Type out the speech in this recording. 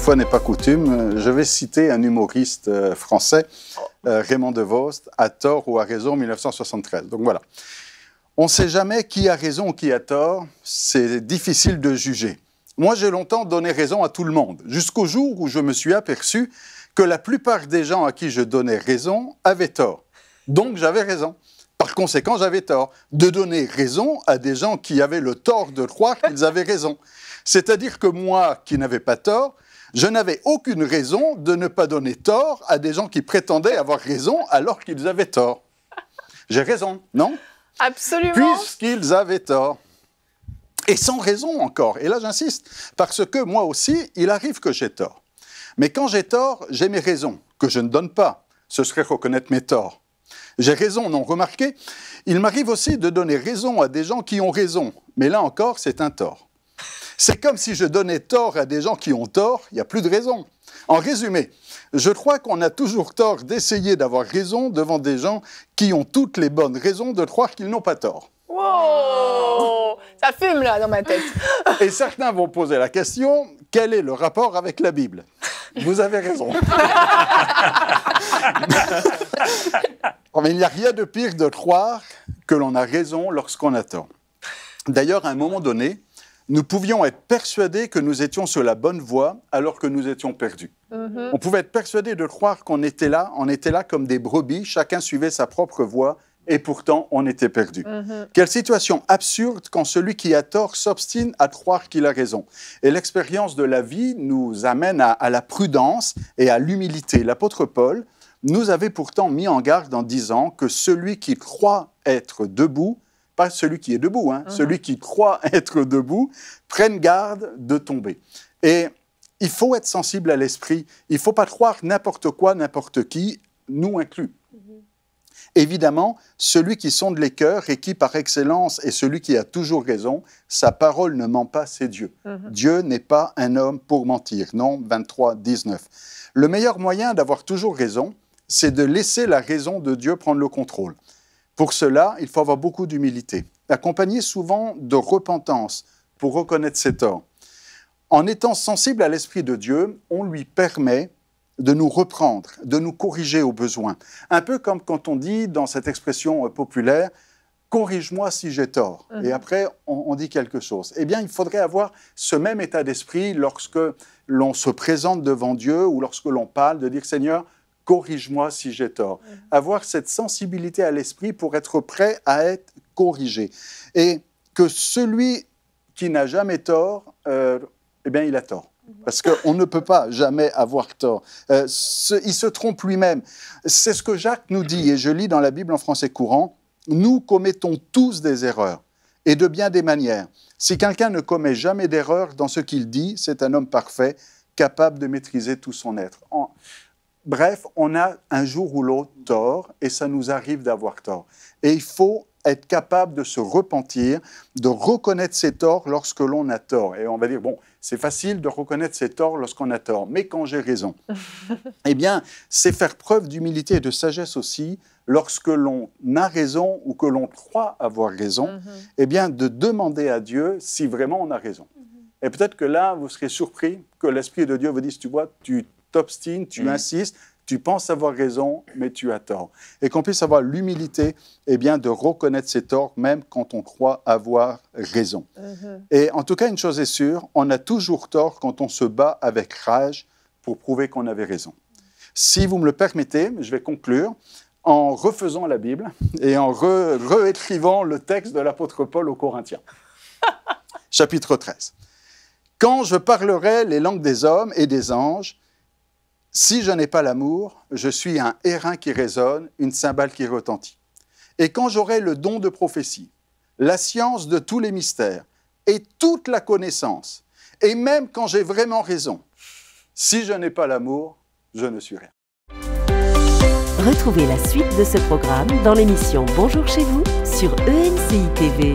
fois n'est pas coutume, je vais citer un humoriste français, Raymond DeVos, à tort ou à raison, 1973. Donc voilà. On ne sait jamais qui a raison ou qui a tort, c'est difficile de juger. Moi, j'ai longtemps donné raison à tout le monde, jusqu'au jour où je me suis aperçu que la plupart des gens à qui je donnais raison avaient tort. Donc j'avais raison. Par conséquent, j'avais tort de donner raison à des gens qui avaient le tort de croire qu'ils avaient raison. C'est-à-dire que moi, qui n'avais pas tort, je n'avais aucune raison de ne pas donner tort à des gens qui prétendaient avoir raison alors qu'ils avaient tort. J'ai raison, non? Absolument. Puisqu'ils avaient tort. Et sans raison encore. Et là, j'insiste, parce que moi aussi, il arrive que j'ai tort. Mais quand j'ai tort, j'ai mes raisons, que je ne donne pas. Ce serait reconnaître mes torts. J'ai raison, non, remarquez, il m'arrive aussi de donner raison à des gens qui ont raison. Mais là encore, c'est un tort. C'est comme si je donnais tort à des gens qui ont tort, il n'y a plus de raison. En résumé, je crois qu'on a toujours tort d'essayer d'avoir raison devant des gens qui ont toutes les bonnes raisons de croire qu'ils n'ont pas tort. Wow, ça fume là dans ma tête. Et certains vont poser la question, quel est le rapport avec la Bible? Vous avez raison. Mais il n'y a rien de pire de croire que l'on a raison lorsqu'on a tort. D'ailleurs, à un moment donné, nous pouvions être persuadés que nous étions sur la bonne voie alors que nous étions perdus. On pouvait être persuadés de croire qu'on était là, comme des brebis, chacun suivait sa propre voie et pourtant on était perdus. Quelle situation absurde quand celui qui a tort s'obstine à croire qu'il a raison. Et l'expérience de la vie nous amène à la prudence et à l'humilité. L'apôtre Paul nous avait pourtant mis en garde en disant que celui qui croit être debout, pas celui qui est debout, celui qui croit être debout, prenne garde de tomber. Et il faut être sensible à l'esprit. Il ne faut pas croire n'importe quoi, n'importe qui, nous inclus. Évidemment, celui qui sonde les cœurs et qui, par excellence, est celui qui a toujours raison, sa parole ne ment pas, c'est Dieu. Dieu n'est pas un homme pour mentir. Non, 23, 19. Le meilleur moyen d'avoir toujours raison, c'est de laisser la raison de Dieu prendre le contrôle. Pour cela, il faut avoir beaucoup d'humilité, accompagné souvent de repentance pour reconnaître ses torts. En étant sensible à l'Esprit de Dieu, on lui permet de nous reprendre, de nous corriger au besoin. Un peu comme quand on dit dans cette expression populaire, « corrige-moi si j'ai tort ». Et après, on dit quelque chose. Eh bien, il faudrait avoir ce même état d'esprit lorsque l'on se présente devant Dieu ou lorsque l'on parle, de dire « Seigneur, corrige-moi si j'ai tort ». Avoir cette sensibilité à l'esprit pour être prêt à être corrigé. Et que celui qui n'a jamais tort, eh bien, il a tort. Parce qu'on ne peut pas jamais avoir tort. Il se trompe lui-même. C'est ce que Jacques nous dit, et je lis dans la Bible en français courant, « Nous commettons tous des erreurs, et de bien des manières. Si quelqu'un ne commet jamais d'erreur dans ce qu'il dit, c'est un homme parfait, capable de maîtriser tout son être. » Bref, on a un jour ou l'autre tort, et ça nous arrive d'avoir tort. Et il faut être capable de se repentir, de reconnaître ses torts lorsque l'on a tort. Et on va dire, bon, c'est facile de reconnaître ses torts lorsqu'on a tort, mais quand j'ai raison. Eh bien, c'est faire preuve d'humilité et de sagesse aussi, lorsque l'on a raison ou que l'on croit avoir raison, eh bien, de demander à Dieu si vraiment on a raison. Et peut-être que là, vous serez surpris que l'Esprit de Dieu vous dise, tu vois, tu t'obstines, tu insistes, tu penses avoir raison, mais tu as tort. Et qu'on puisse avoir l'humilité, eh bien, de reconnaître ses torts, même quand on croit avoir raison. Et en tout cas, une chose est sûre, on a toujours tort quand on se bat avec rage pour prouver qu'on avait raison. Si vous me le permettez, je vais conclure en refaisant la Bible et en réécrivant le texte de l'apôtre Paul aux Corinthiens. Chapitre 13. « Quand je parlerai les langues des hommes et des anges, si je n'ai pas l'amour, je suis un airain qui résonne, une cymbale qui retentit. Et quand j'aurai le don de prophétie, la science de tous les mystères et toute la connaissance, et même quand j'ai vraiment raison, si je n'ai pas l'amour, je ne suis rien. » Retrouvez la suite de ce programme dans l'émission Bonjour chez vous sur ENCI TV.